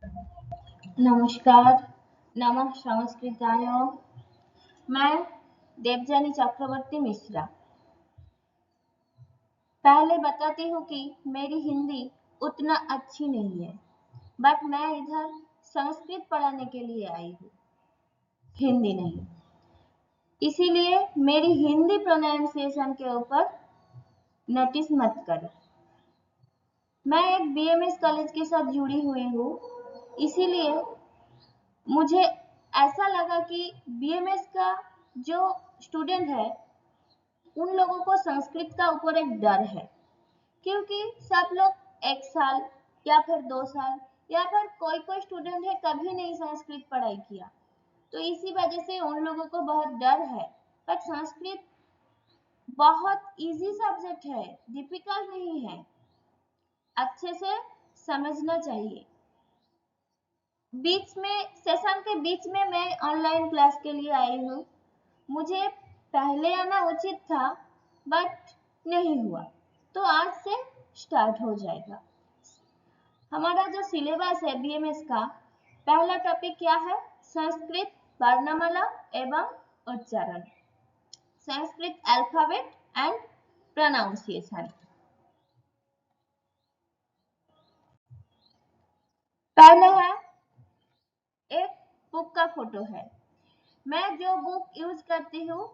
नमस्कार, नमः संस्कृताय। मैं देवजानी चक्रवर्ती मिश्रा। पहले बताती हूँ कि मेरी हिंदी उतना अच्छी नहीं है, बट मैं इधर संस्कृत पढ़ाने के लिए आई हूँ, हिंदी नहीं। इसीलिए मेरी हिंदी प्रोनाउंसिएशन के ऊपर नोटिस मत करो। मैं एक बीएमएस कॉलेज के साथ जुड़ी हुई हूँ, इसीलिए मुझे ऐसा लगा कि बीएमएस का जो स्टूडेंट है उन लोगों को संस्कृत का ऊपर एक डर है, क्योंकि सब लोग 1 साल या फिर 2 साल या फिर कोई कोई स्टूडेंट है कभी नहीं संस्कृत पढ़ाई किया, तो इसी वजह से उन लोगों को बहुत डर है। पर संस्कृत बहुत इजी सब्जेक्ट है, डिफिकल्ट नहीं है, अच्छे से समझना चाहिए। बीच में सेशन के बीच में मैं ऑनलाइन क्लास के लिए आई हूँ। मुझे पहले आना उचित था, बट नहीं हुआ, तो आज से स्टार्ट हो जाएगा। हमारा जो सिलेबस है बीएमएस का, पहला टॉपिक क्या है? संस्कृत वर्णमाला एवं उच्चारण, संस्कृत अल्फाबेट एंड प्रोनाउंसिएशन। पहले है, एक बुक का फोटो है। मैं जो बुक यूज करती हूँ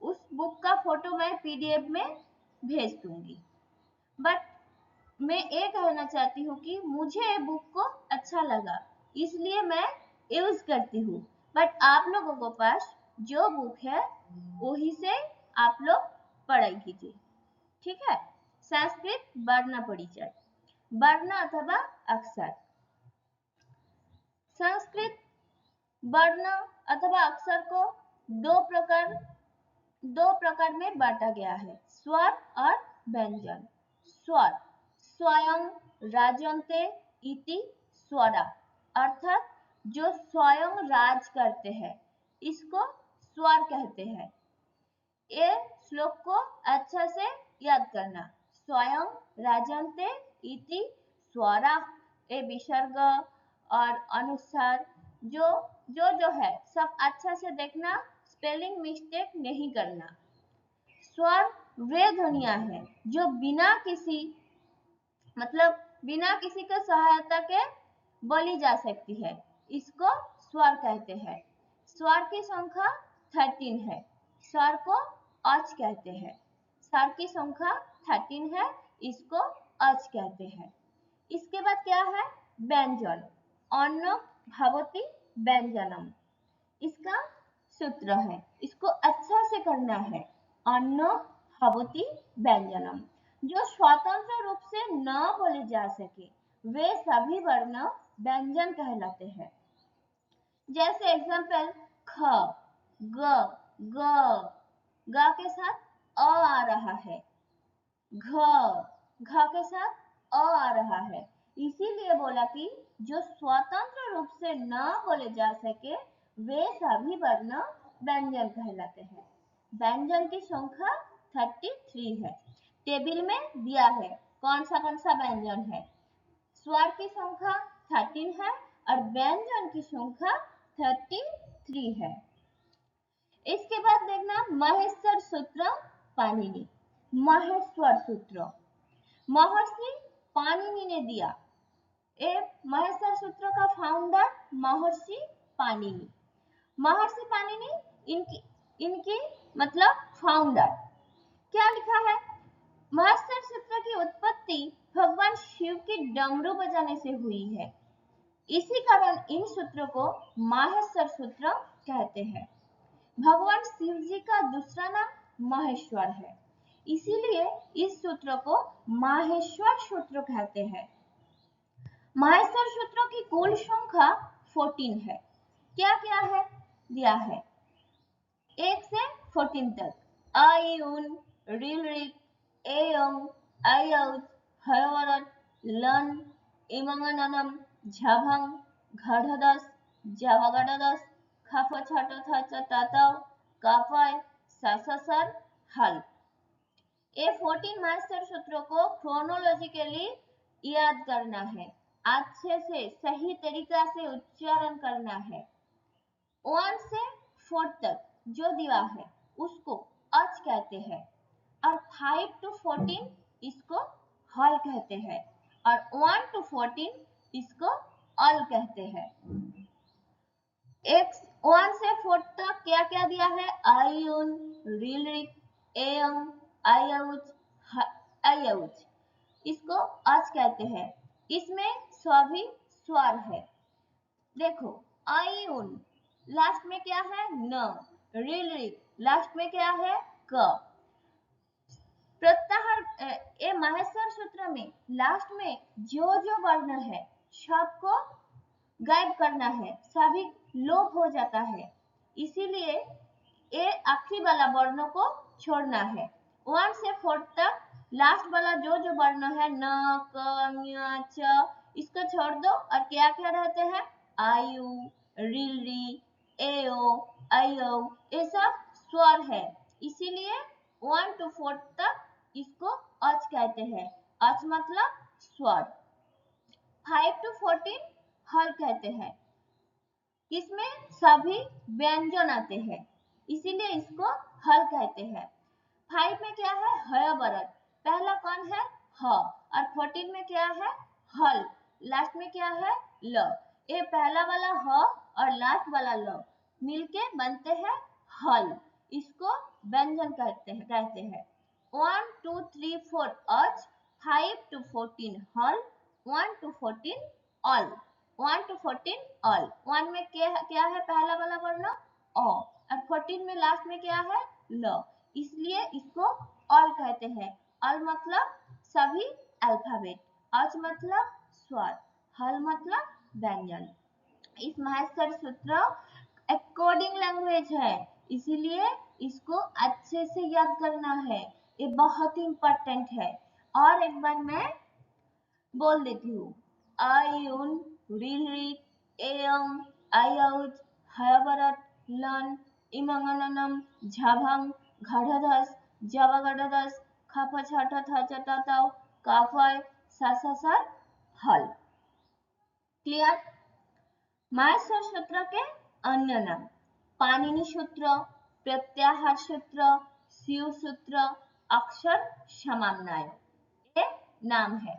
उस बुक का फोटो मैं पीडीएफ में भेज दूंगी, बट मैं ये कहना चाहती हूँ कि मुझे बुक को अच्छा लगा, इसलिए मैं यूज करती हूँ। बट आप लोगों के पास जो बुक है वही से आप लोग पढ़ाई कीजिए, ठीक है? संस्कृत वर्ण परिचय, वर्ण अथवा अक्षर। संस्कृत वर्ण अथवा अक्षर को दो प्रकार में बांटा गया है, स्वर और व्यंजन। स्वर, स्वयं राजन्ते इति स्वरा, अर्थात जो स्वयं राज करते हैं, इसको स्वर कहते हैं। ये श्लोक को अच्छा से याद करना। स्वयं राजन्ते इति स्वरा, ये विसर्ग और अनुस्वार जो जो है सब अच्छा से देखना, स्पेलिंग मिस्टेक नहीं करना। स्वर वे ध्वनियां हैं जो बिना किसी के सहायता के बोली जा सकती है, इसको स्वर कहते हैं। स्वर की संख्या 13 है, स्वर को अच कहते हैं। स्वर की संख्या 13 है, इसको अच कहते हैं। इसके बाद क्या है? व्यंजन, अन्न भवति व्यंजनम, इसका सूत्र है, इसको अच्छा से करना है। अन्न भवति व्यंजनम, जो स्वतंत्र रूप से न बोले जा सके वे सभी वर्ण व्यंजन कहलाते हैं। जैसे एग्जांपल, ख, ग, ग, ग के साथ अ आ रहा है, घ, घ के साथ अ आ रहा है, इसीलिए बोला कि जो स्वतंत्र रूप से न बोले जा सके वे सभी वर्ण व्यंजन कहलाते हैं। व्यंजन की संख्या 33 है, टेबल में दिया है कौन सा व्यंजन है। स्वर की संख्या 13 है और व्यंजन की संख्या 33 है। इसके बाद देखना महेश्वर सूत्र पाणिनि। महेश्वर सूत्र महर्षि पाणिनि ने दिया। महेश्वर सूत्र का फाउंडर महर्षि पाणिनि। महर्षि पाणिनि इनकी इनकी मतलब फाउंडर। क्या लिखा है? महेश्वर सूत्र की उत्पत्ति भगवान शिव की डमरू बजाने से हुई है, इसी कारण इन सूत्रों को माहेश्वर सूत्र कहते हैं। भगवान शिव जी का दूसरा नाम महेश्वर है, इसीलिए इस सूत्र को माहेश्वर सूत्र कहते हैं। माहेश्वर सूत्रों की कुल संख्या 14 है। क्या क्या है? दिया है 1 से 14 तक। आई उन, रिल रिक, एयंग, आयौज, हयवरत, लन, इमंगननम, झभंग, घढ़दस, जवगड़दस, खफ छट थच ततव, कफय, सससर, हल। ये 14 मास्टर सूत्रों को क्रोनोलॉजिकली याद करना है। अच्छे से सही तरीका से उच्चारण करना है। 1 से 4 तक जो दिया है उसको अच कहते हैं और 5 to 14 इसको हल कहते हैं और 1 to 14 इसको अल कहते हैं। 1 से 4 तक क्या क्या दिया है? आयुन, रिलिक, एयम, आयउच, आयउच, इसको अच कहते हैं। इसमें सभी स्वर है। देखो, आयुन लास्ट में क्या है? न। रिलिक लास्ट में क्या है? क। प्रत्याहार ये माहेश्वर सूत्र में लास्ट में जो जो वर्ण है सबको गायब करना है, सभी लोप हो जाता है, इसीलिए ये आखिरी वाला वर्णों को छोड़ना है। 1 से 4 तक लास्ट वाला जो जो वर्ण है न, क, ञ, च, इसको छोड़ दो और क्या क्या रहते हैं? आयु, रिली, एओ, अयो, ये सब स्वर है, इसीलिए 1 to 4 तक इसको अच कहते हैं। अच मतलब स्वर। 5 to 14 हल कहते हैं। इसमें सभी व्यंजन आते हैं, इसीलिए इसको हल कहते हैं। 5 में क्या है? ह बरत, पहला कौन है? ह, और 14 में क्या है? हल, लास्ट में क्या है? ल। ये पहला वाला ह और लास्ट वाला ल मिलके बनते हैं हल, इसको व्यंजन कहते हैं। 1 2 3 4 अच, 5 to 14 हल, 1 to 14 अल, 1 to 14 अल। 1 में क्या है पहला वाला वर्ण? अ, और 14 में लास्ट में क्या है? ल, इसलिए इसको अल कहते हैं। अल मतलब सभी अल्फाबेट, अच मतलब स्वर, हल मतलब व्यंजन। इस माहेश्वर सूत्र अकॉर्डिंग लैंग्वेज है, इसीलिए इसको अच्छे से याद करना है, ये बहुत ही इंपॉर्टेंट है। और एक बार मैं बोल देती हूँ। आयुन, रिलिक, एयम, आयउच, हयबरत, लन, इमंगननम, झाभंग, घड़धस, जवगढ़धस, खपछटथचटतव, काफय, सससर, हल। क्लियर? माहेश्वर सूत्र के अन्य नाम: पाणिनि सूत्र, प्रत्याहार सूत्र, शिव सूत्र, अक्षर समन्वय, ये नाम है।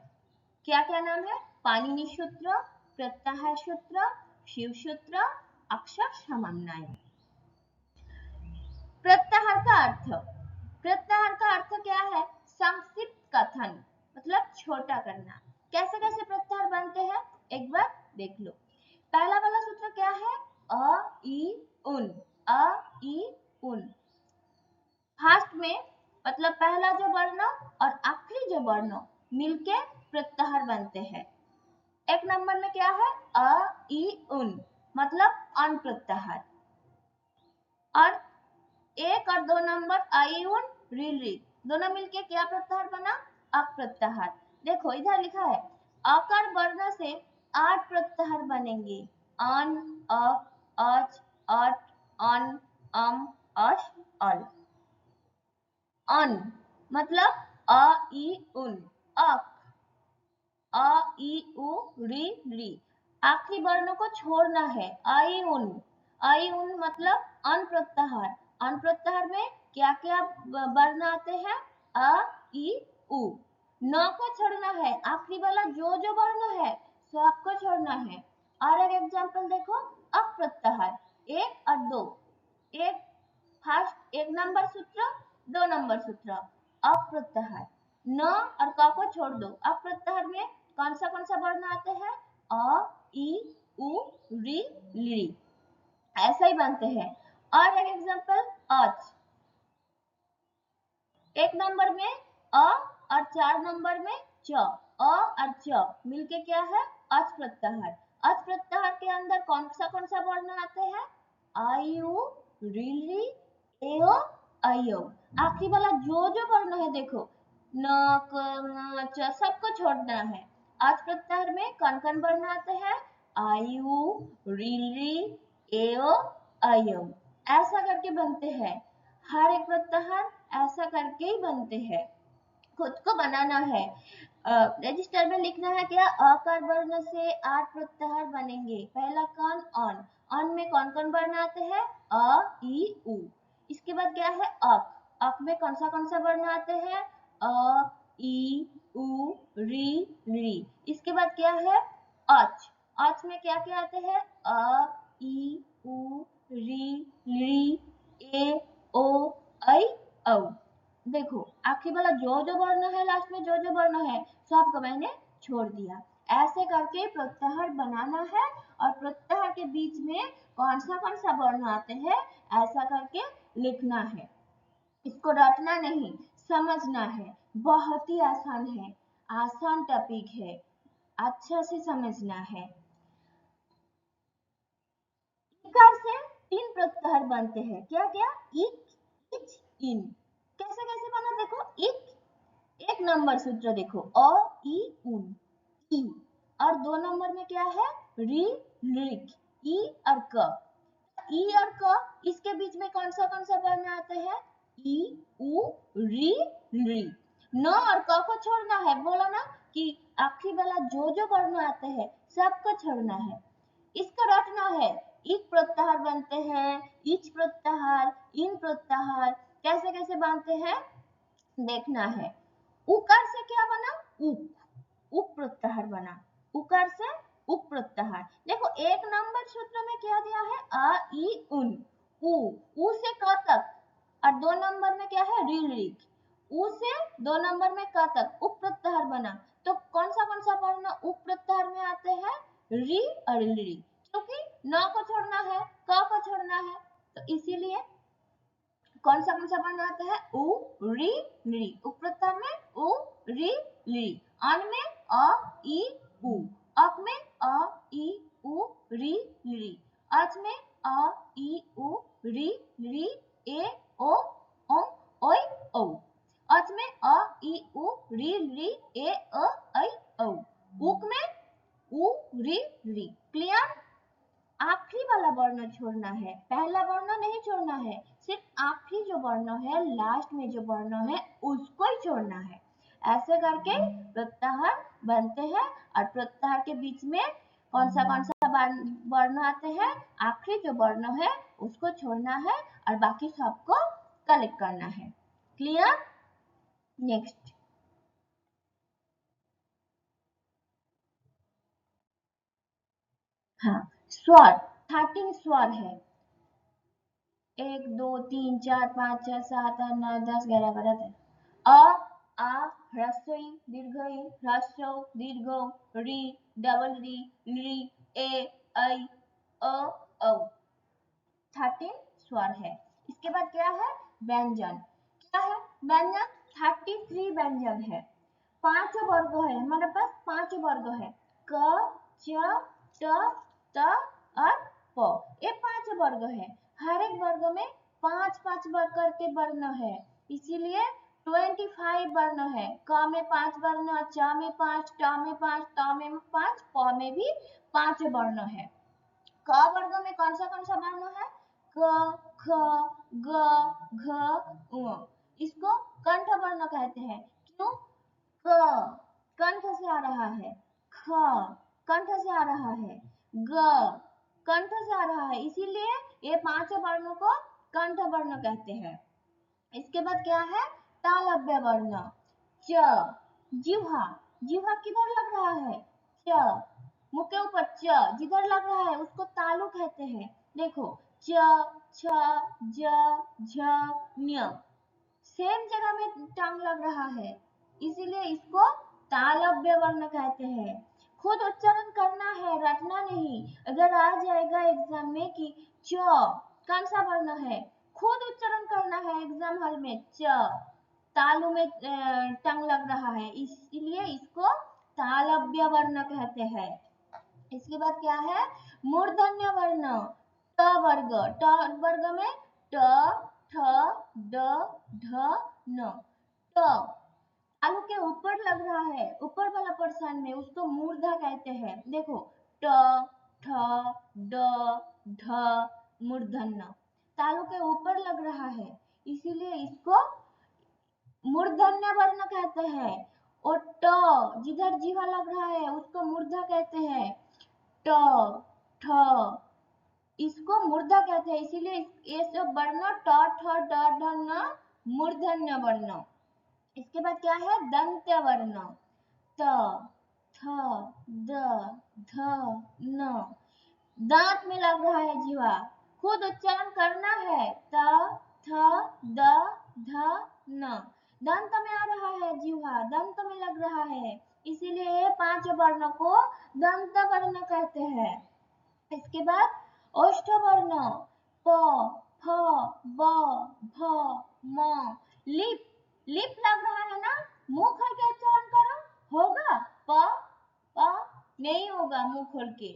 क्या क्या नाम है? पाणिनि सूत्र, प्रत्याहार सूत्र, शिव सूत्र, अक्षर समन्वय। प्रत्याहार का अर्थ: प्रत्याहार का अर्थ क्या है? संक्षिप्त कथन, मतलब छोटा करना। कैसे कैसे प्रत्याहार बनते हैं एक बार देख लो। पहला वाला सूत्र क्या है? अ, इ, उन, अ, इ, उन। फर्स्ट में मतलब पहला जो वर्ण और आखिरी जो वर्ण मिलके प्रत्याहार बनते हैं। एक नंबर में क्या है? अ, इ, उन, मतलब अन प्रत्याहार। और 1 और 2 नंबर आई, उन, रिल, री, दोनों मिलके क्या प्रत्याहार बना? अक प्रत्याहार। देखो इधर लिखा है आकार वर्ण से 8 प्रत्याहार बनेंगे। अन, अक, अच, अट, अन, अम, अश, अल। अन मतलब अ, इ, उन। अक, अ, इ, उ, री, री। आखिरी वर्णों को छोड़ना है। आई, उन। आई, उन मतलब अन प्रत्याहार। अन प्रत्याहार में क्या क्या वर्ण आते हैं? अ, इ, उ। न को छोड़ना है, आखिरी वाला जो जो वर्ण है सबको छोड़ना है। और एक एग्जांपल देखो, अक प्रत्याहार 1 और 2। एक फर्स्ट 1 नंबर सूत्र, 2 नंबर सूत्र। अक प्रत्याहार न और क को छोड़ दो। अक प्रत्याहार में कौन सा वर्ण आते हैं? अ, इ, उ, री, ली, ऐसा ही बनते हैं। और एक एग्जांपल अच, 1 नंबर में अ और 4 नंबर में च। अ और च मिलके क्या है? अच प्रत्याहार। अच प्रत्याहार के अंदर कौन सा वर्ण आते हैं? आयु, रिली, एओ, अयो। आखिरी वाला जो जो वर्ण है देखो, न, क, ङ, च, सबको छोड़ना है। अच प्रत्याहार में कौन वर्ण आते हैं? आयु, रिली, एओ, अयो, ऐसा करके बनते हैं। हर एक प्रत्याहार ऐसा करके ही बनते हैं। खुद को बनाना है। रजिस्टर में लिखना है क्या, अकार वर्ण से 8 प्रत्याहार बनेंगे। पहला कौन, अन। अन में कौन कौन वर्ण आते हैं, अ ई उ। इसके बाद क्या है, अक। अक में कौन सा वर्ण आते हैं, अ ई उ री री। इसके बाद क्या है, अच। अच में क्या क्या आते हैं, अ ई उ री ली ए ओ ऐ औ। देखो आखिरी वाला जो वर्ण है, लास्ट में जो वर्ण है, सबको मैंने छोड़ दिया। ऐसे करके प्रत्याहार बनाना है और प्रत्याहार के बीच में कौन सा वर्ण आते हैं ऐसा करके लिखना है। इसको रटना नहीं, समझना है। बहुत ही आसान है, आसान टॉपिक है, अच्छा से समझना है। इकार से 3 प्रत्याहार बनते हैं, क्या क्या, इक, इच, इन। कैसे कैसे बना देखो, इक, एक नंबर सूत्र देखो, अ ई उन, ई। और 2 नंबर में क्या है, री लिक, ई और क। ई और क, इसके बीच में कौन सा वर्ण आते हैं, ई उ री री। न और क को छोड़ना है, बोला ना कि आखिरी वाला जो वर्ण आते हैं सबको छोड़ना है। इसको रटना है। इक प्रत्याहार बनते हैं, इच प्रत्याहार, इन प्रत्याहार, कैसे कैसे बनते हैं देखना है। उकार से क्या बना, उक, उक प्रत्याहार बना। उकार से उक प्रत्याहार। देखो 1 नंबर सूत्र में क्या दिया है, अ ई उन, उ से क तक। और 2 नंबर में क्या है, री री। उ से 2 नंबर में क तक उप प्रत्याहार बना। तो कौन सा वर्ण उप प्रत्याहार में आते हैं, री और ली। क्योंकि न को छोड़ना है, क को छोड़ना है, तो इसीलिए कौन सा वर्ण आता है, उ री ली। उप प्रत्याहार में उ री ली। अन में अ ई उ। अक में अ ई उ री ली। अच में अ ई उ री री ए ओ ओं ओय औ। अच में अ ई उ री री ए अ ऐ औ। उक में उ री री। क्लियर। आखिरी वाला वर्ण छोड़ना है, पहला वर्ण नहीं छोड़ना है, सिर्फ आखिरी जो वर्ण है, लास्ट में जो वर्ण है उसको ही छोड़ना है। ऐसे करके प्रत्याहार बनते हैं और प्रत्याहार के बीच में कौन सा वर्ण आते हैं, आखिरी जो वर्ण है उसको छोड़ना है और बाकी सबको कलेक्ट करना है। क्लियर। नेक्स्ट, हाँ, स्वर। 13 स्वर है, 1 2 3 4 5 6 7 8 9 10 11 12 13। अ आ ह्रस्व ई, दीर्घ ई, ह्रस्व दीर्घ री, डबल री, ली, ए ऐ अ औ। 13 स्वर है। इसके बाद क्या है, व्यंजन। क्या है व्यंजन, 33 व्यंजन है। 5 वर्ग है हमारे पास, 5 वर्ग है, क च ट त और प। ये 5 वर्ग है। हर एक वर्ग में 5 वर्ग करके वर्ण है, इसीलिए 25 वर्ण है। क में 5 वर्ण, च में 5, ट में 5, त में 5, प में भी 5 वर्ण है। क वर्ग में कौन सा वर्ण है, क ख ग घ ङ। इसको कंठ वर्ण कहते हैं। क्यों, क कंठ से आ रहा है, ख कंठ से आ रहा है, ग कंठ से आ रहा है, इसीलिए ये 5 वर्णों को कंठ वर्ण कहते हैं। इसके बाद क्या है, तालव्य वर्ण। च, जिह्वा, जिह्वा किधर लग रहा है, च, मुंह के ऊपर च जिधर लग रहा है उसको तालु कहते हैं। देखो च छ ज झ ञ, सेम जगह में टांग लग रहा है, इसीलिए इसको तालव्य वर्ण कहते हैं। खुद उच्चारण करना है, रटना नहीं। अगर आ जाएगा एग्जाम में कि च कौन सा वर्ण है, खुद उच्चारण करना है एग्जाम हॉल में। च तालु में टंग लग रहा है, इसलिए इसको तालव्य वर्ण कहते हैं। इसके बाद क्या है, मूर्धन्य वर्ण। ट वर्ग, ट वर्ग में ट ठ ड ढ न। ट तालु के ऊपर लग रहा है, ऊपर वाला पर्सन में, उसको मूर्धा कहते हैं। देखो ट ठ ड ढ मूर्धन्य, तालु के ऊपर लग रहा है, इसीलिए इसको मूर्धन्य वर्ण कहते हैं। और ट, जिधर जीवा लग रहा है उसको मूर्धा कहते हैं। ट, ठ, इसको मूर्धा कहते हैं। इसीलिए ये सब वर्ण ट, ठ, ड, ढ, न मूर्धन्य वर्ण। इसके बाद क्या है? दंत्य वर्ण। त, थ, द, ध, न। दांत में लग रहा है जीवा, खुद उच्चारण करना है। त, थ, द, ध, न। दंत में आ रहा है जीवा, दंत में लग रहा है, इसीलिए ये 5 वर्ण को दंत वर्ण कहते हैं। इसके बाद ओष्ठ वर्ण। प, फ, ब, भ, म। लिप, लिप लग रहा है ना, मुंह खोल के उच्चारण करो, होगा? प, प नहीं होगा मुंह खोल के,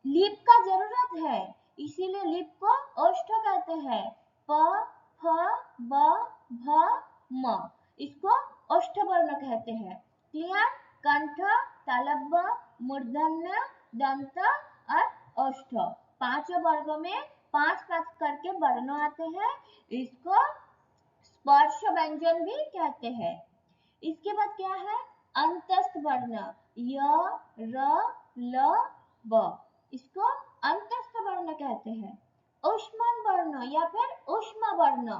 लिप का जरूरत है, इसीलिए लिप को ओष्ठ कहते हैं। प, फ, ब, भ, म, इसको ओष्ठ वर्ण कहते हैं। क्लियर? कंठ, तालव्य, मूर्धन्य, दंत और ओष्ठ, 5 वर्गों में 5 करके वर्ण आते हैं। इसको स्पर्श व्यंजन भी कहते हैं। इसके बाद क्या है? अंतस्थ वर्ण। य, र, ल, व, इसको अंतस्थ वर्ण कहते हैं। ऊष्मन वर्ण या फिर ऊष्म वर्ण।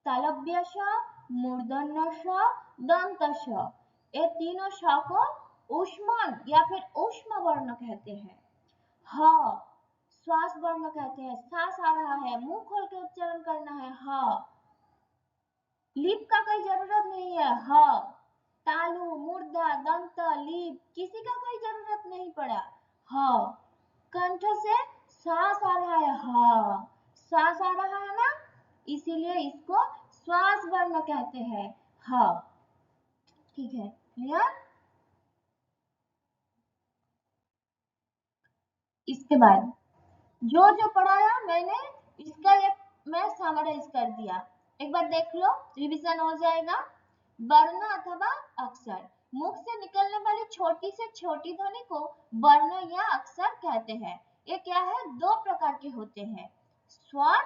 तालव्य श, मूर्धन्य श, दंत श, ये तीनों श को ऊष्मन या फिर ऊष्म वर्ण कहते हैं। ह, श्वास वर्ण कहते हैं, सांस आ रहा है, मुंह खोल के उच्चारण करना है। ह, लिप का कोई जरूरत नहीं है। ह, तालु, मूर्धा, दंत, लिप, किसी का कोई जरूरत नहीं पड़ा। ह, कंठ से सांस आ रहा है। ह, सांस आ रहा है ना, इसीलिए इसको श्वास वर्ण कहते हैं। ह, ठीक है, क्लियर? इसके बाद जो जो पढ़ाया मैंने, इसका एक मैं समराइज कर दिया, एक बार देख लो, रिवीजन हो जाएगा। वर्ण अथवा अक्षर, मुख से निकलने वाली छोटी से छोटी ध्वनि को वर्ण या अक्षर कहते हैं। ये क्या है? 2 प्रकार के होते हैं, स्वर,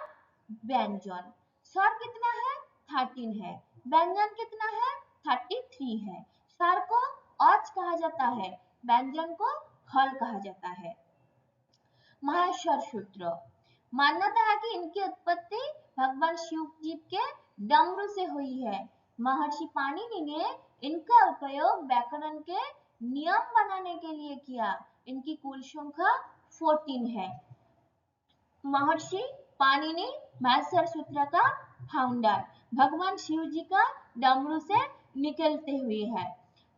व्यंजन। स्वर कितना है? 13 है। व्यंजन कितना है? 33 है। स्वर को औच कहा जाता है, व्यंजन को हल कहा जाता है। महेश्वर सूत्र, मान्यता है कि इनकी उत्पत्ति भगवान शिव जी के डमरू से हुई है। महर्षि पाणिनि ने इनका उपयोग व्याकरण के नियम बनाने के लिए किया। इनकी कुल संख्या 14 है। महर्षि पाणिनि महेश्वर सूत्र का फाउंडर, भगवान शिव जी का डमरू से निकलते हुए है।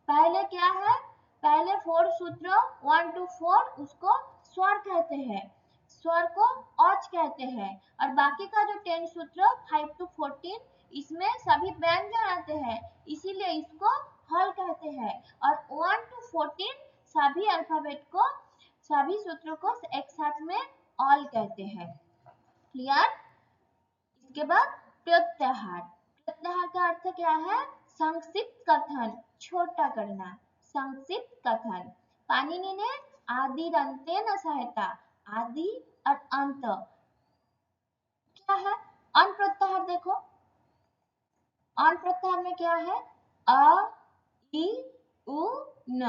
पहले क्या है? पहले 4 सूत्र 1 to 4 उसको स्वर कहते हैं, स्वर को औच कहते हैं। और बाकी का जो 10 सूत्र 5 to 14, इसमें सभी व्यंजन आते हैं, इसीलिए इसको हल कहते हैं। और 1 to 14 सभी अल्फाबेट को, सभी सूत्रों को एक साथ में ऑल कहते हैं। क्लियर? इसके बाद प्रत्याहार, प्रत्याहार का अर्थ क्या है? संक्षिप्त कथन, छोटा करना, संक्षिप्त कथन। पाणिनि ने आदि अंतेन सहायता, आदि और अंत क्या है? अन प्रत्याहार देखो, अन प्रत्याहार में क्या है? अ, इ, उ, न,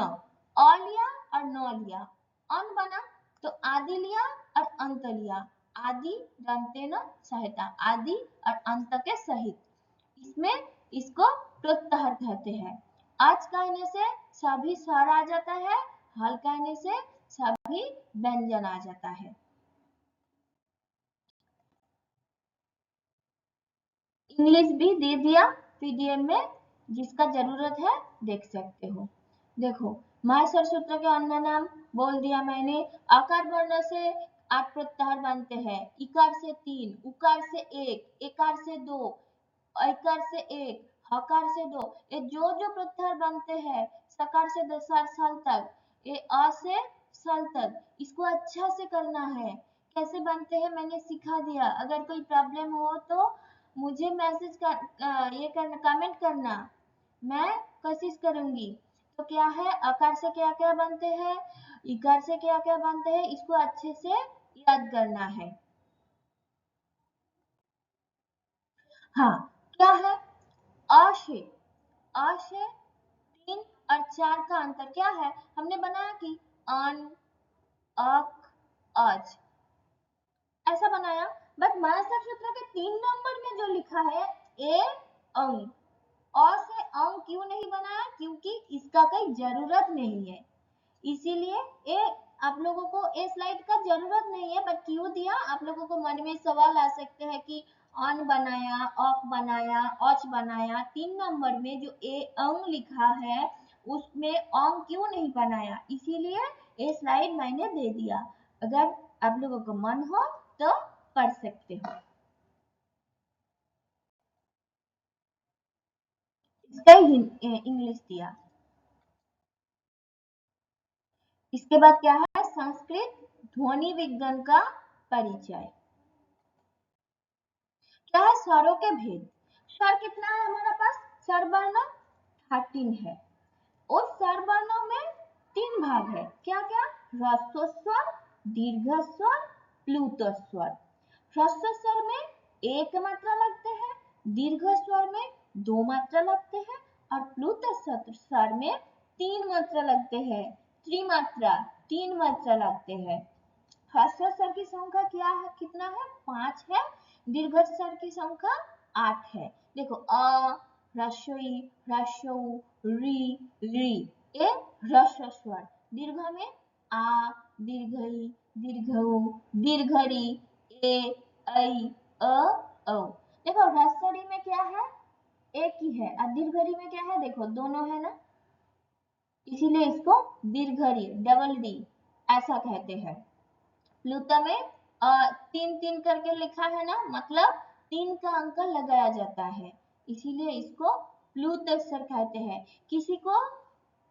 अ लिया और न लिया, अन बना तो आदि लिया और अंत लिया, आदि दंतेन सहायता, आदि और अंत के सहित, इसमें इसको प्रत्याहार कहते हैं। आज कहने से सभी स्वर आ जाता है, हल कहने से सभी व्यंजन आ जाता है। इंग्लिश भी दे दिया पीडीएफ में, जिसका जरूरत है देख सकते हो। देखो, महेश्वर सूत्र के अन्य नाम बोल दिया मैंने। आकार वर्ण से 8 प्रत्याहार बनते हैं, इकार से 3, उकार से 1, एकार से 2, ऐकार से 1, हकार से 2, ये जो जो प्रत्याहार बनते हैं, सकार से दसार साल तक, ये अ से सल तक, इसको अच्छा से करना है। कैसे बनते हैं मैंने सिखा दिया, अगर कोई प्रॉब्लम हो तो मुझे मैसेज कर, ये करना, कमेंट करना, मैं कोशिश करूंगी। तो क्या है, आकार से क्या क्या बनते हैं, इकार से क्या क्या बनते हैं, इसको अच्छे से याद करना है। हाँ, क्या है? अ से 3 और 4 का अंतर क्या है? हमने बनाया कि अन, अक, अज, ऐसा बनाया। बट मानसर सूत्र के 3 नंबर में जो लिखा है ए अंग, अ से अंग क्यों नहीं बनाया? क्योंकि इसका कोई जरूरत नहीं है, इसीलिए ए आप लोगों को ए स्लाइड का जरूरत नहीं है। बट क्यों दिया? आप लोगों को मन में सवाल आ सकते हैं कि अन बनाया, अक बनाया, अच बनाया, 3 नंबर में जो ए अंग लिखा है उसमें अंग क्यों नहीं बनाया? इसीलिए ए स्लाइड मैंने दे दिया। अगर आप लोगों को मन हो तो पढ़ सकते हो। इसका इंग्लिश दिया। इसके बाद क्या है? संस्कृत ध्वनि विज्ञान का परिचय। क्या है? स्वरों के भेद। स्वर कितना है हमारा पास? स्वर वर्ण 13 है। उस स्वर वर्णों में 3 भाग है। क्या क्या? ह्रस्व स्वर, दीर्घ स्वर, प्लूत स्वर। ह्रस्व स्वर में 1 मात्रा लगते हैं, दीर्घ स्वर में 2 मात्रा लगते हैं और प्लूत स्वर में 3 मात्रा लगते हैं। त्रिमात्रा 3 मात्रा लगते हैं। ह्रस्व स्वर की संख्या क्या है? कितना है? 5 है। दीर्घ स्वर की संख्या 8 है। देखो अ, ह्रस्वी, ह्रस्व, री, री, ये ह्रस्व स्वर। दीर्घ में आ, दीर्घई, दीर्घऊ, दीर्घरी, ए, ऐ, अ, औ। देखो ह्रस्वरी में क्या है? एक ही है और दीर्घरी में क्या है? देखो दोनों है ना, इसीलिए इसको दीर्घरी, डबल डी ऐसा कहते हैं। प्लूत में 3-3 करके लिखा है ना, मतलब 3 का अंक लगाया जाता है, इसीलिए इसको प्लूत स्वर कहते हैं। किसी को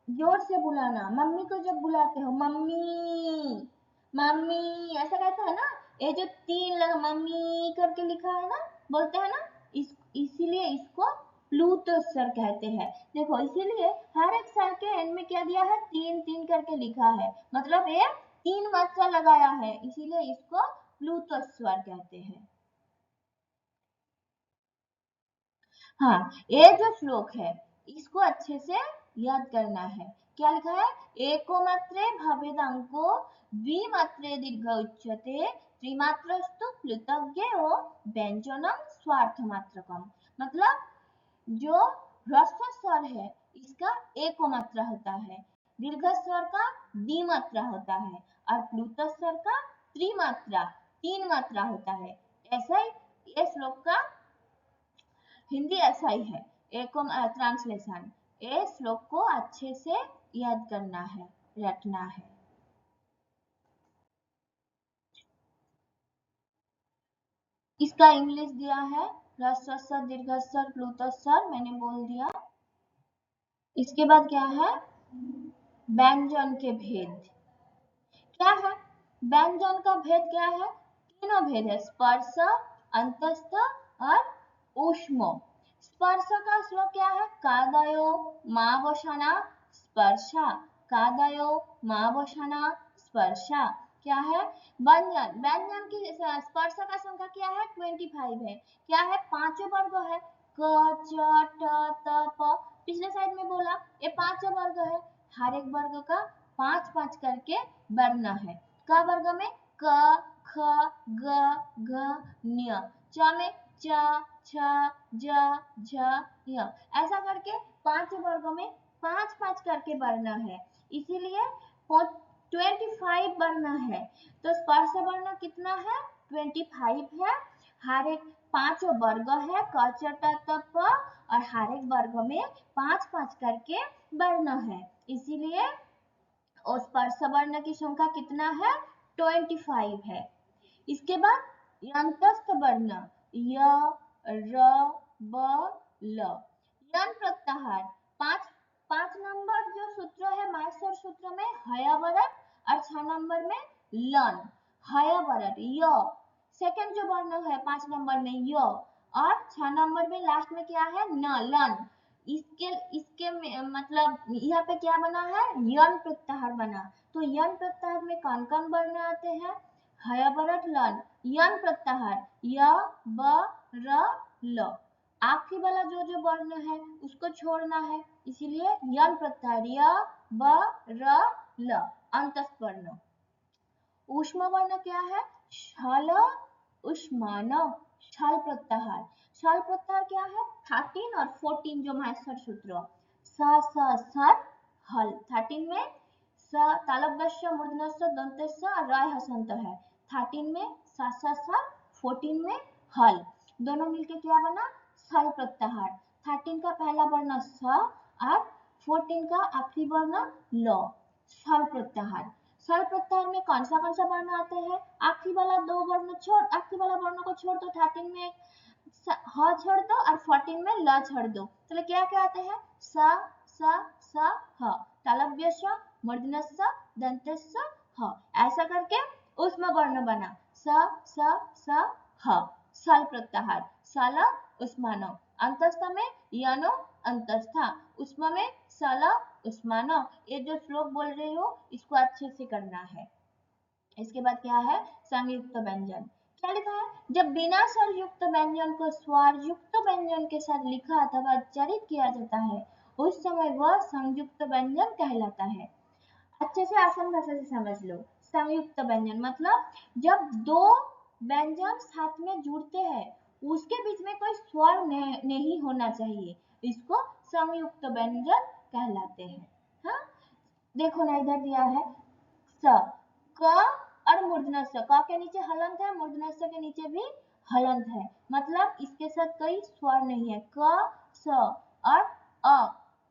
जोर से बुलाना, मम्मी को जब बुलाते हो मम्मी मम्मी ऐसा कहते हैं ना, ये जो 3 लगा मम्मी करके लिखा है ना, बोलते हैं ना, इसीलिए इसको प्लूत स्वर कहते हैं। देखो इसीलिए हर एक स्वर के एंड में क्या दिया है? 3-3 करके लिखा है, मतलब ये 3 मात्रा लगाया है, इसीलिए इसको प्लूत स्वर कहते हैं। हाँ, ये जो श्लोक है इसको अच्छे से याद करना है। क्या लिखा है? एको मात्रे भवेदांको द्विमात्रे दीर्घ उच्यते त्रिमात्रस्तु प्लुतज्ञेयो व्यंजनम स्वार्थमात्रकम। मतलब जो ह्रस्व स्वर है इसका एको मात्रा होता है, दीर्घ स्वर का द्विमात्रा होता है और प्लुत स्वर का त्रिमात्रा 3 मात्रा होता है। ऐसा ही ये श्लोक का हिंदी ऐसा ही है। एक ट्रांसलेशन, ये श्लोक को अच्छे से याद करना है, रटना है। इसका इंग्लिश दिया है, ह्रस्व स्वर, दीर्घ स्वर, प्लुत स्वर, मैंने बोल दिया। इसके बाद क्या है? व्यंजन के भेद। क्या है? व्यंजन का भेद क्या है? तीनों भेद है, स्पर्श, अंतस्थ और ऊष्म। स्पर्श का श्लोक क्या है? कादयो मा वशना स्पर्शा, कादयो मा वशना स्पर्शा। क्या है? व्यंजन, व्यंजन की स्पर्श का संख्या क्या है? 25 है। क्या है? 5 वर्ग है, क, च, ट, त, प। पिछले साइड में बोला ये 5 वर्ग है, हर एक वर्ग का 5-5 करके वर्ण है। क वर्ग में क, ख, ग, घ, ञ। च में च, छ, ज, झ, य। ऐसा करके 5 वर्गों में 5-5 करके वर्ण है, इसीलिए 25 वर्ण है। तो स्पर्श वर्ण कितना है? 25 है। हर एक 5 वर्ग है, क, च, ट, त, प, और हर एक वर्ग में 5-5 करके वर्ण है, इसीलिए और स्पर्श वर्ण की संख्या कितना है? 25 है। इसके बाद यंत्रस्थ वर्ण य, र, ब, ल। यन प्रत्याहार 5 नंबर जो सूत्र है मास्टर सूत्र में हयावरट और 6 नंबर में लन। हयावरट य, सेकंड जो वर्ण है 5 नंबर में य, और 6 नंबर में लास्ट में क्या है? न, लन। इसके इसके मतलब यहाँ पे क्या बना है? यन प्रत्याहार बना। तो यन प्रत्याहार में कौन कौन वर्ण आते हैं? हयावरट लन। यन प्रत्याहार य, ब, र, ल। आखिरी वाला जो वर्ण है उसको छोड़ना है, इसीलिए यन प्रत्याहार य ब र ल अंतस्थ वर्ण। ऊष्म वर्ण क्या है? छल उष्मान, छल प्रत्याहार। छल प्रत्याहार क्या है? 13 और 14 जो माहेश्वर सूत्र स स सर हल। 13 में स तालव्य मूर्धन्य दंत्य और राय हसंत है। 13 में स स सर, 14 में हल, दोनों मिलके क्या बना? छल प्रत्याहार। 13 का पहला वर्ण स और 14 का आखिरी वर्ण ल, छल प्रत्याहार। छल प्रत्याहार में कौन सा वर्ण आते हैं? आखिरी वाला दो वर्ण छोड़, आखिरी वाला वर्ण को छोड़ दो, 13 में ह छोड़ दो और 14 में ल छोड़ दो, तो क्या क्या आते हैं? स स स ह, तालव्य स, मूर्धन्य स, दंत्य स, ह, ऐसा करके ऊष्म वर्ण बना स स स ह, छल प्रत्याहार। सल उष्मान, अंतस्थ में यनो अंतस्था, उष्म में सल उष्मान। ये जो श्लोक बोल रही हो इसको अच्छे से करना है। इसके बाद क्या है? संयुक्त व्यंजन। क्या लिखा है? जब बिना स्वर युक्त व्यंजन को स्वर युक्त व्यंजन के साथ लिखा अथवा उच्चारित किया जाता है उस समय वह संयुक्त व्यंजन कहलाता है। अच्छे से आसान भाषा से समझ लो। संयुक्त व्यंजन मतलब जब दो व्यंजन साथ में जुड़ते हैं उसके बीच में कोई स्वर नहीं होना चाहिए, इसको संयुक्त व्यंजन कहलाते हैं। हाँ, देखो ना इधर दिया है स, क और मूर्धन्य स, क के नीचे हलंत है, मूर्धन्य स के नीचे भी हलंत है, मतलब इसके साथ कोई स्वर नहीं है। क स और अ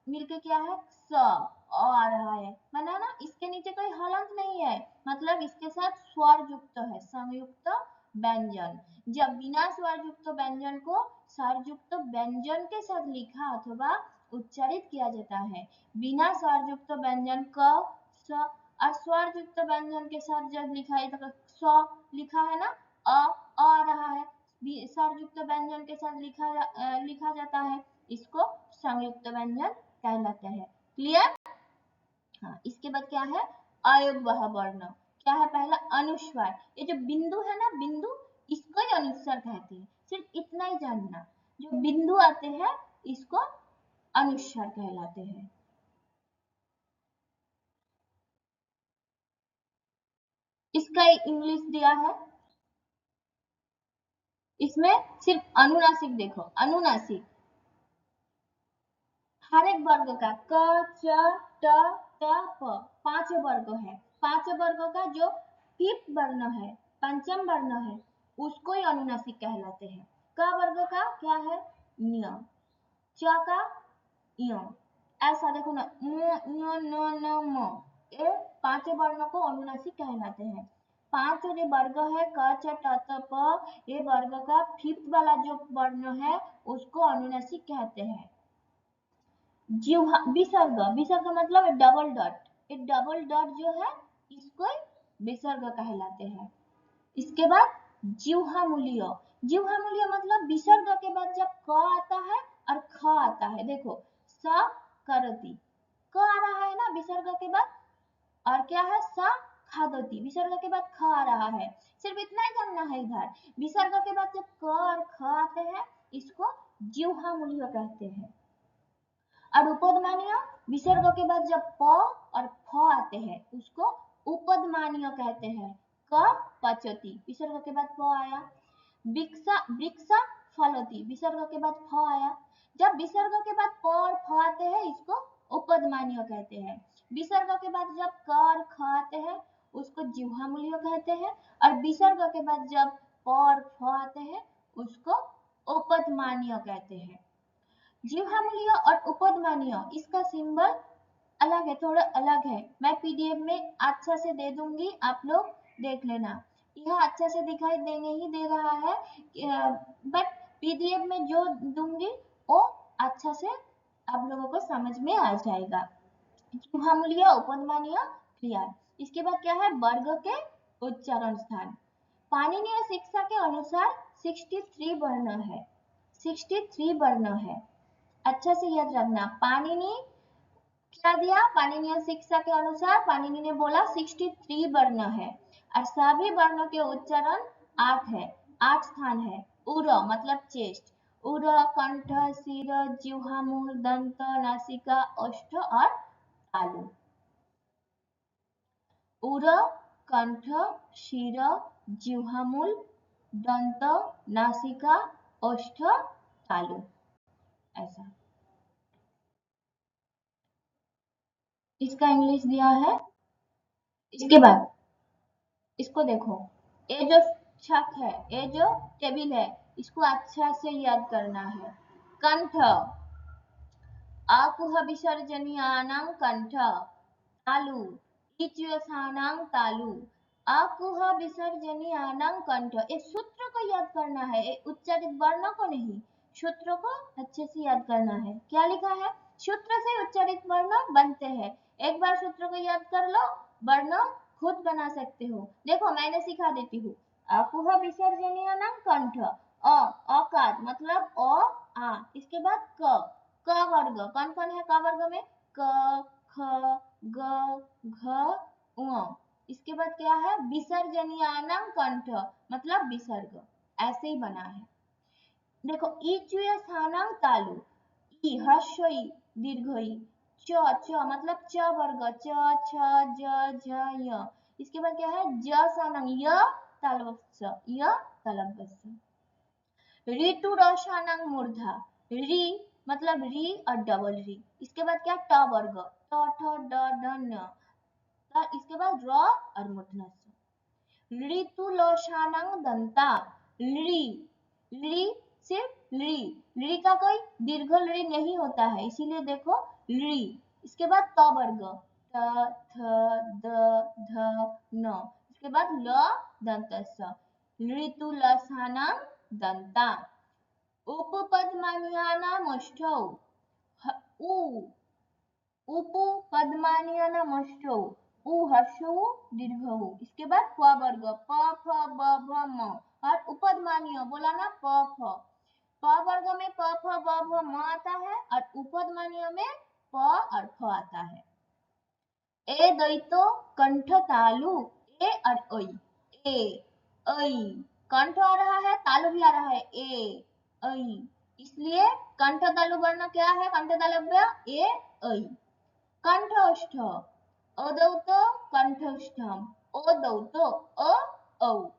मिलके क्या है? स, आ रहा है, माना ना, इसके नीचे कोई हलंत नहीं है, मतलब इसके साथ स्वर युक्त है, संयुक्त व्यंजन। जब बिना स्वर युक्त व्यंजन को स्वर युक्त व्यंजन के साथ लिखा अथवा उच्चारित किया जाता है। बिना स्वर युक्त व्यंजन क स और स्वर युक्त व्यंजन के साथ जब लिखा है तो स लिखा है ना, आ रहा है, स्वर युक्त व्यंजन के साथ लिखा जाता है, इसको संयुक्त व्यंजन कहलाते हैं। क्लियर? हाँ, इसके बाद क्या है? अयोगवह वर्ण। क्या है? पहला अनुस्वार, ये जो बिंदु है ना, बिंदु, इसको ही अनुस्वार कहते हैं, सिर्फ इतना ही जानना, जो बिंदु आते हैं इसको अनुस्वार कहलाते हैं। इसका इंग्लिश दिया है, इसमें सिर्फ अनुनासिक देखो, अनुनासिक हर एक वर्ग का क च ट त प 5 वर्ग है, 5 वर्ग का जो फिफ्थ वर्ण है, पंचम वर्ण है, उसको ही अनुनासिक कहलाते हैं। क वर्ग का क्या है? न्य, च का य, ऐसा देखो ना, न्य न न म, ये 5 वर्णों को अनुनासिक कहलाते हैं। 5 जो वर्ग है क च ट त प, ये वर्ग का फिफ्थ वाला जो वर्ण है उसको अनुनासिक कहते हैं। जिह्वा, विसर्ग, विसर्ग मतलब डबल डॉट, ये डबल डॉट जो है इसको विसर्ग कहलाते हैं। इसके बाद जिह्वा मूल्य, जिह्वा मूल्य मतलब विसर्ग के बाद जब क आता है और ख आता है, देखो स करती, क आ रहा है ना विसर्ग के बाद, और क्या है? स खादती, विसर्ग के बाद ख आ रहा है, सिर्फ इतना ही जानना है। इधर विसर्ग के बाद जब क और ख आते हैं इसको जिह्वा मूल्य कहते हैं। और उपदमानीय, विसर्ग के बाद जब प और फ आते हैं उसको उपदमानीय कहते हैं। क पचती, विसर्ग के बाद प आया। वृक्षा, वृक्षा फलती, विसर्ग के बाद फ आया। जब विसर्ग के बाद प और फ आते हैं इसको उपदमानीय कहते हैं। विसर्ग के बाद जब क और ख आते हैं उसको जिह्वा मूल्य कहते हैं, और विसर्ग के बाद जब प और फ आते हैं उसको उपदमानीय कहते हैं। जिह्वा मूल्य और उपदमानीय, इसका सिंबल अलग है, थोड़ा अलग है, मैं पीडीएफ में अच्छा से दे दूंगी, आप लोग देख लेना। यह अच्छा से दिखाई देने ही दे रहा है, बट पीडीएफ में जो दूंगी वो अच्छा से आप लोगों को समझ में आ जाएगा। जिह्वा मूल्य, उपदमानीय, क्लियर। इसके बाद क्या है? वर्ग के उच्चारण स्थान। पाणिनीय शिक्षा के अनुसार 63 वर्ण है, 63 वर्ण है, अच्छा से याद रखना। पाणिनि क्या दिया? पाणिनीय शिक्षा के अनुसार पाणिनि ने बोला 63 वर्ण है, और सभी वर्णों के उच्चारण 8 है, 8 स्थान है। उर मतलब चेस्ट, उर, कंठ, शिर, जिह्वा मूल, दंत, नासिका, ओष्ठ और तालु। उर, कंठ, शिर, जिह्वा मूल, दंत, नासिका, ओष्ठ, तालु। ऐसा इसका इंग्लिश दिया है। इसके बाद इसको देखो, ये जो छक है, ये जो टेबल है, इसको अच्छा से याद करना है। कंठ, आकुह विसर्जनीयानां कंठ, तालु, इच्यसानां तालु, आकुह विसर्जनीयानां कंठ। ये सूत्र को याद करना है, ये उच्चारित वर्ण को नहीं, सूत्र को अच्छे से याद करना है। क्या लिखा है? सूत्र से उच्चारित वर्ण बनते हैं। एक बार सूत्र को याद कर लो, वर्ण खुद बना सकते हो। देखो मैंने सिखा देती हूँ। आकुह विसर्जनीयानां कंठ, अकार मतलब अ आ, इसके बाद क वर्ग, कौन कौन है क वर्ग में? क, ख, ग, घ, ङ। इसके बाद क्या है? विसर्जनीयानां कंठ मतलब विसर्ग, ऐसे ही बना है। देखो इच्यसानां तालु, ई ह्रस्व ई दीर्घ ई, च मतलब च वर्ग, च, छ, ज, झ, य। इसके बाद क्या है? जसानां, य तालव्य, य तालव्य। ऋतु रसानां मूर्धा, री मतलब री और डबल री। इसके बाद क्या? ट वर्ग, ट, ठ, ड, ढ, न। इसके बाद र और मूर्धन्य स। ऋतुलोशानां दंता, ली, ली सिर्फ ली, ली का कोई दीर्घ ली नहीं होता है, इसीलिए देखो ली। इसके बाद त वर्ग, ट, थ, द, ध, न। इसके बाद ल दंत स। ऋतुलसानां दंता, उपपद्मान्यानामष्टौ, उ, उपपद्मान्यानामष्टौ, उ ह्रस्व उ दीर्घ उ। इसके बाद प वर्ग, प, फ, ब, भ, म। और उपपद्मानीय बोला ना, प, फ। प वर्ग में प, फ, ब, भ, म आता है और उपपद्मानीय में प और फ आता है। ए दैतो कंठ तालु, ए और ऐ, ए, ऐ। कंठ आ रहा है, तालु भी आ रहा है, ए, ऐ। इसलिए कंठ तालु वर्ण क्या है? कंठ तालव्य ए, ऐ। कंठस्थ, अदौत कंठस्थम, ओदौत अ, औ।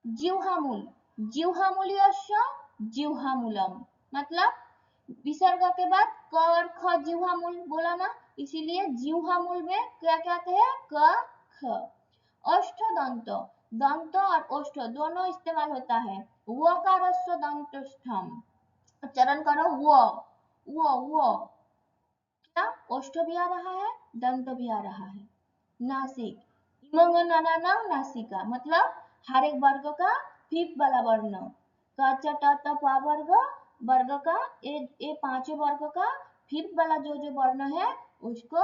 जिह्वामूल, जिह्वामूल्यस्य जिह्वामूलम मतलब विसर्ग के बाद क और ख जिह्वामूल बोला ना, इसीलिए जिह्वामूल में क्या कहते हैं? क, ख। अष्टदंत, दंत और ओष्ठ दोनों इस्तेमाल होता है। वकारस्य दंतस्थम, उच्चारण करो वो। क्या? ओष्ठ भी आ रहा है, दंत भी आ रहा है। नासिक, इमंगनानां नासिका मतलब हर एक वर्ग का फिफ्थ वाला वर्ण। क, च, ट, त, प वर्ग का ये पांचों वर्ग का फिफ्थ वाला जो वर्ण है उसको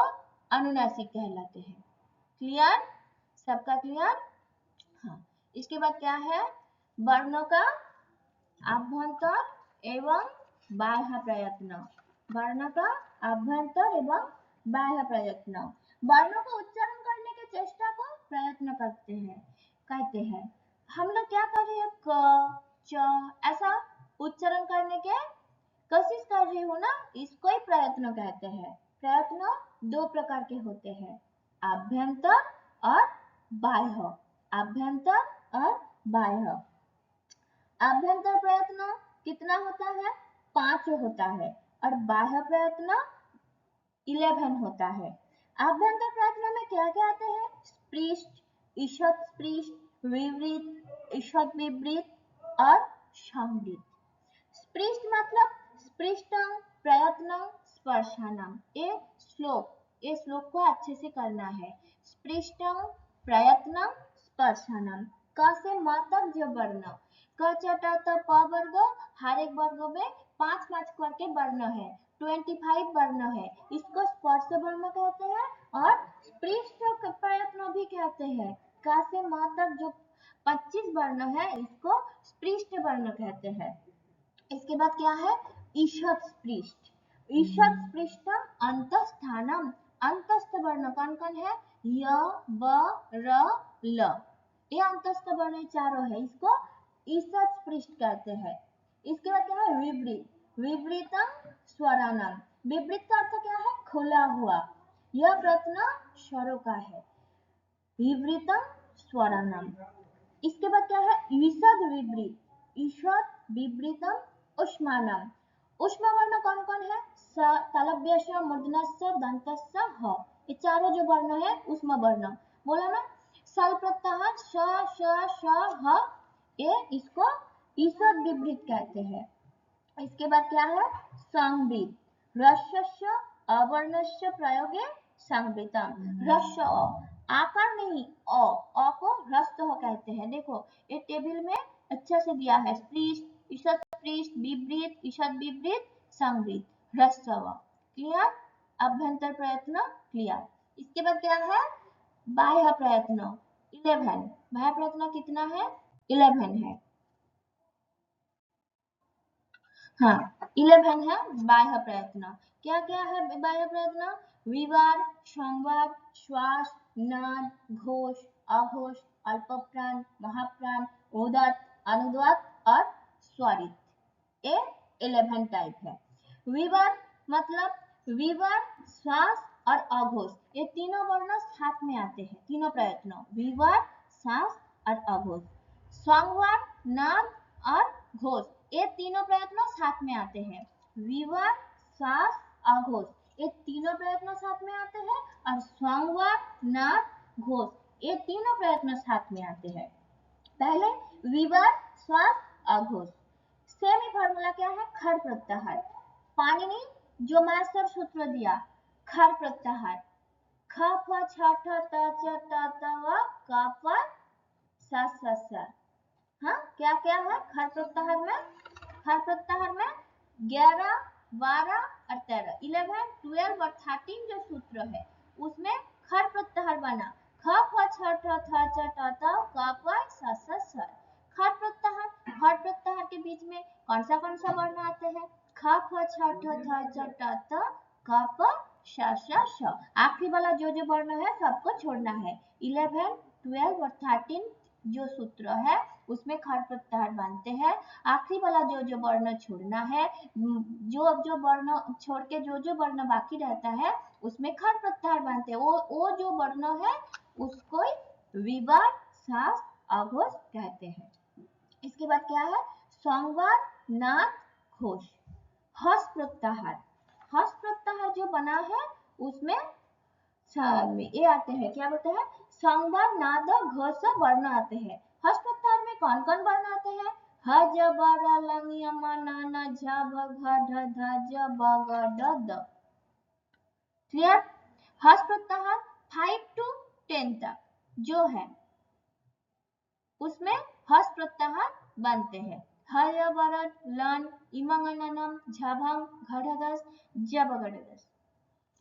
अनुनासिक कहलाते हैं। क्लियर? सबका क्लियर? हाँ। इसके बाद क्या है? वर्णों का आभ्यंतर एवं बाह्य प्रयत्न। वर्ण का आभ्यंतर एवं बाह्य प्रयत्न। वर्णों का उच्चारण करने के चेष्टा को प्रयत्न करते हैं, कहते हैं। हम लोग क्या कर रहे हैं? क, च ऐसा उच्चारण करने के कोशिश कर रही हूँ ना, इसको ही प्रयत्न कहते हैं। प्रयत्न दो प्रकार के होते हैं, आभ्यंतर और बाह्य। आभ्यंतर और बाह्य। आभ्यंतर प्रयत्न कितना होता है? 5 होता है और बाह्य प्रयत्न 11 होता है। आभ्यंतर प्रयत्न में क्या क्या आते हैं? स्पृष्ट, ईषत् स्पृष्ट, विवृत, ईषत् विवृत और संवृत। स्पृष्ट मतलब स्पृष्टं, प्रयत्नं, स्पर्शनम। ये श्लोक को अच्छे से करना है। स्पृष्टं, प्रयत्नं, स्पर्शनम। क से म तक जो वर्ण, क, च, ट, त, प वर्ग, हर एक वर्ग में 5-5 करके वर्ण है, 25 वर्ण है। इसको स्पर्श वर्ण कहते हैं और स्पृष्ट प्रयत्न भी कहते हैं। क से म तक जो 25 वर्ण है इसको स्पृष्ट वर्ण कहते हैं। इसके बाद क्या है? ईषत् स्पृष्ट, ईषत् स्पृष्ट अंतस्थानम, अंतस्थ वर्ण कौन कौन है? य, ब, र, ल। ये अंतस्थ वर्ण चारों है, इसको ईषत् स्पृष्ट कहते हैं। इसके बाद क्या है विवृत, विवृतम स्वराणाम। विवृत का अर्थ क्या है खुला हुआ, यह प्रयत्न स्वरों का है। विवृतम स्वराणाम। इसके बाद क्या है ईषद विवृत, ईषद विवृतम उष्मानाम। उष्मा वर्ण कौन कौन है स, तालव्य, मूर्धन्य, दंतस्य, ह, ये चारों जो वर्ण है उष्मा वर्ण। बोला ना सल प्रत्याहार श श श ह, ये इसको ईषद विवृत कहते हैं। इसके बाद क्या है संवृत, ह्रस्वस्य अवर्णस्य प्रयोगे संवृतम। ह्रस्व आकार नहीं अ को ह्रस्व कहते हैं। देखो ये टेबल में अच्छा से दिया है स्पृष्ट, ईषद स्पृष्ट, विवृत, ईषद विवृत, संवृत, ह्रस्व। क्लियर, अभ्यंतर प्रयत्न क्लियर। इसके बाद क्या है बाह्य प्रयत्न 11। बाह्य प्रयत्न कितना है 11 है। हाँ 11 है बाह्य प्रयत्न। क्या क्या है बाह्य प्रयत्न विवार, संवाद, श्वास, नाद, घोष, अघोष, अल्पप्राण, महाप्राण, उदात्त, अनुदात्त और स्वरित, ये 11 टाइप है। विवार मतलब विवार, श्वास और अघोष, ये तीनों वर्ण साथ में आते हैं। तीनों प्रयत्न विवार, श्वास और अघोष। संवार, नाद और घोष, ये तीनों प्रयत्न साथ में आते हैं। विवार, श्वास, अघोष, ये तीनों प्रयत्न साथ में आते हैं। और संवार, नाद, घोष, ये तीनों प्रयत्न साथ में आते हैं। पहले विवार, श्वास, अघोष। सेमी फॉर्मूला क्या है खर प्रत्याहार। पाणिनि जो मास्टर सूत्र दिया खर प्रत्याहार, ख फ छ ठ त च त त व क फ स स स। हाँ क्या क्या है खर प्रत्याहार में, खर प्रत्याहार में 11, 12 और 13, 11, 12 और 13 जो सूत्र है उसमें खर प्रत्याहार बना ख फ छ ठ थ च त त क फ स स स। खर प्रत्याहार, खर प्रत्याहार के बीच में कौन सा वर्ण आते हैं ख फ छ ठ थ च त त क फ श श श। आखिरी वाला जो वर्ण है सबको छोड़ना है। 11, 12 और 13 जो सूत्र है उसमें खर प्रत्याहार बनते हैं। आखिरी वाला जो वर्ण छोड़ना है, जो वर्ण छोड़ के जो वर्ण बाकी रहता है उसमें खर प्रत्याहार बनते हैं। वो जो वर्ण है उसको विवार, श्वास, अघोष कहते हैं। इसके बाद क्या है संवार, नाद, घोष। हस प्रत्याहार, हस प्रत्याहार जो बना है उसमें ये आते हैं क्या बोलते हैं संवार, नाद, घोष वर्ण आते हैं। हस प्रत्याहार में कौन कौन वर्ण आते हैं ह ज ब र ल ङ य म न न झ भ घ ढ ध ज ब ग ड द। क्लियर। हस प्रत्याहार 5 to 10 तक जो है उसमें हस प्रत्याहार बनते हैं। हय बरत लन इमंगननम झभंग घड़दस जबगड़दस,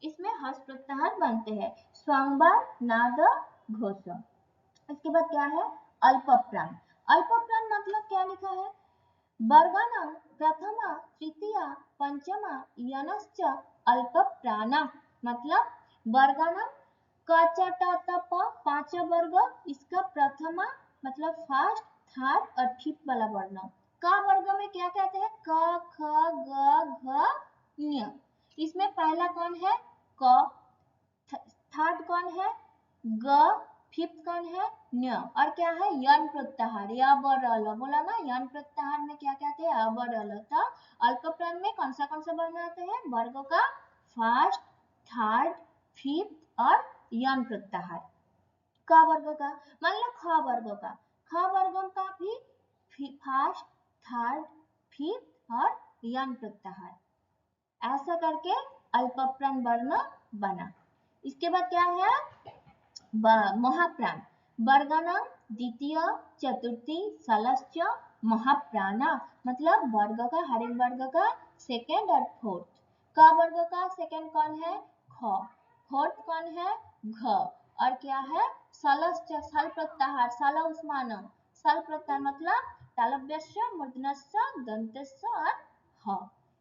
इसमें हस प्रत्याहार बनते हैं। संवार, नाद, घोष। इसके बाद क्या है अल्पप्राण। अल्पप्राण मतलब क्या लिखा है वर्गाणां प्रथमा, तृतीया, पंचमा यनश्च अल्पप्राणा। मतलब वर्गाणां क च ट त प 5 वर्ग, इसका प्रथमा मतलब फर्स्ट, थर्ड और फिफ्थ वाला वर्ण। क वर्ग में क्या कहते हैं क ख ग घ ञ। इसमें पहला कौन है क, थर्ड कौन है ग, फिफ्थ कौन है न्य और क्या है यन प्रत्याहार या बरल। बोला ना यन प्रत्याहार में क्या कहते हैं अबरल। तो अल्पप्राण में कौन सा वर्ण आते हैं वर्गों का फर्स्ट, थर्ड, फिफ्थ और यन प्रत्याहार। क वर्ग का मान लो ख वर्ग का, ख वर्गों का भी फर्स्ट, थर्ड, फिफ्थ और यन प्रत्याहार। ऐसा करके अल्पप्राण वर्ण बना। इसके बाद क्या है महाप्राण। वर्गाणां द्वितीय, चतुर्थी, षष्ठ महाप्राणा। मतलब वर्ग का हर एक वर्ग का सेकेंड और फोर्थ। क वर्ग का सेकेंड कौन है ख, फोर्थ कौन है घ और क्या है षष्ठ सल प्रत्याहार सल उस्मान। सल प्रत्याहार मतलब तालव्यस्य, मूर्धन्यस्य, दंतस्य और ह।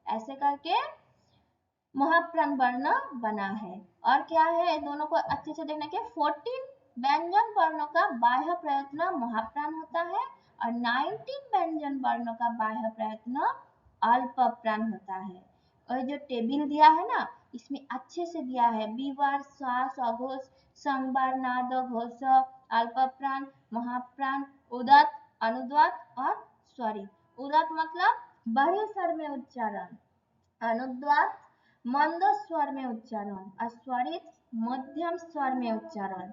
ऐसे करके महाप्राण वर्ण बना है। और क्या है दोनों को अच्छे से देखने के 14 व्यंजन वर्णों का बाह्य प्रयत्न महाप्राण होता है और 19 व्यंजन वर्णों का बाह्य प्रयत्न अल्प प्राण होता है। और जो टेबल दिया है ना, इसमें अच्छे से दिया है विवार, श्वास, अघोष, संवार, नाद, घोष, अल्प प्राण, महाप्राण, उदात्त, अनुदात्त और स्वरित। उदात्त मतलब बड़े स्वर में उच्चारण, अनुदात्त मंद स्वर में उच्चारण और स्वरित मध्यम स्वर में उच्चारण।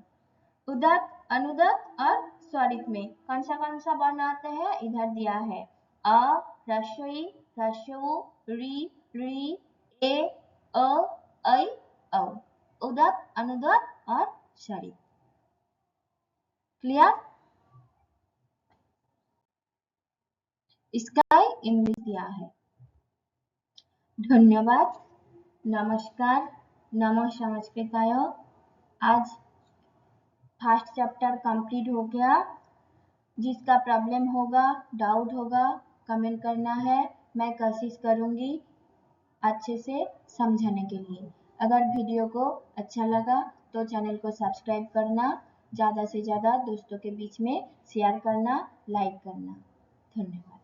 उदात्त, अनुदात्त और स्वरित में कौन सा वर्ण आते हैं, इधर दिया है अ, ह्रस्व इ, ह्रस्व उ, री, री, ए, अ, ऐ, औ। उदात्त, अनुदात्त और स्वरित। क्लियर? इसका इंग्लिश दिया है। धन्यवाद, नमस्कार, नमो समस्कृताय। आज फर्स्ट चैप्टर कंप्लीट हो गया। जिसका प्रॉब्लम होगा, डाउट होगा, कमेंट करना है। मैं कोशिश करूंगी अच्छे से समझाने के लिए। अगर वीडियो को अच्छा लगा तो चैनल को सब्सक्राइब करना, ज़्यादा से ज़्यादा दोस्तों के बीच में शेयर करना, लाइक करना। धन्यवाद।